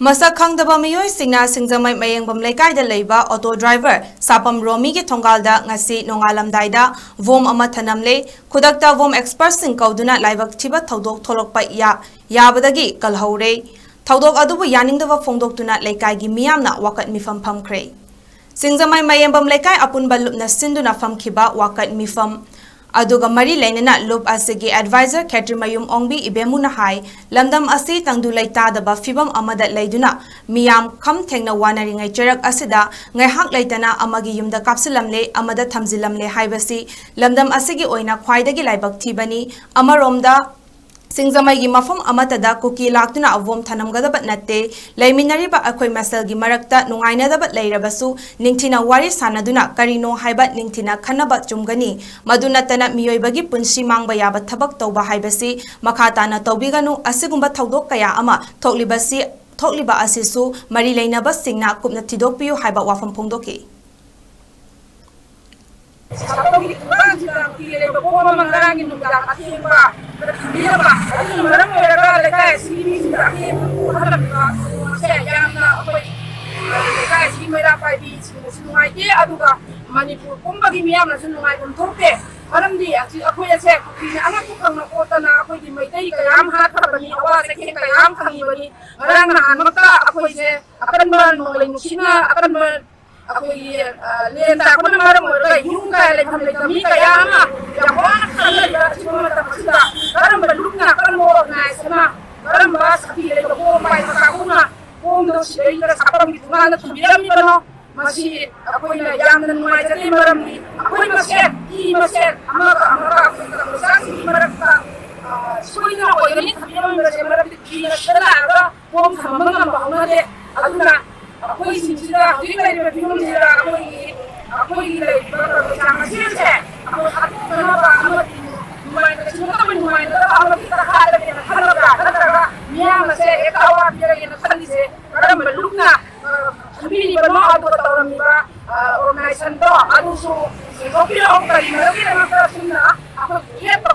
Masak khangdaba miyoy singna singjamai mayengbam leikaida leiba auto driver sapam romi gi thongalda ngasi nongalamdaida vom ama thanamle khudakta vom expert sing kauduna laibak thiba thodok tholokpa yabadagi kalhaure thodok adubu yaningdaba phongdoktuna leikaigi miyamna wakat mifam phamkhre singjamai mayengbam leikai apunba lupna sinduna famkhiba wakat mifam aduga mari lainana loop asigi advisor Katrimayum Ongbi ibemuna hai lamdam asi tangdu laita daba fibam amada laiduna miyam kham thengna wanari ngai cherak asida ngai hak laitana amagi yumda kapsilamle amada thamjilamle haibasi lamdam asigi oina khwaidagi laibak thibani amaromda Singjamai gi mafam amatada kuki laktuna avom thanamgadaba natte leiminariba akhoi masalgi marakta nungainadaba leirabasu ningthina wari sanaduna karino haiba ningthina khanaba chumgani madunatana miyoibagi punsi mangba yaba thabak tawba haibasi makhatana tawbiganu asigumba thodok kaya ama thokliba asisu mari leinaba singna kupna thidokpiyu haiba wafam phongdoki Manipur kumbagi miyam na sunungai kung turke alam di ako ya se anak ko kang nakota na ako di may tay kayam hat bani awa se kayam kang bani marang na anota ako se akan man mulai musina akan man ako lenta ko na marang mo kay yung kay kami kayama ya ko anak kala ya sumama tapasita marang baluk na kan mo na sama marang bas apile ko may sakuna kung do si ira sa parang gitungan na tubiram ni bano masih aku ini yang mengenai jadi malam ini aku ini masih amara sasi mereka sulinya aku ini tapi yang mereka ini setelah pom sama mengapa deh aku ini sudah jadi dari film aku ini sama sih aku kenapa mulai dari semua mulai dari kita ada karena yang masih itu awal dia yang tadi sih karena belumnya Kami bermaaf buat orang mira organisasi itu, aduh so, kopi orang kali, mereka yang nak aku lihat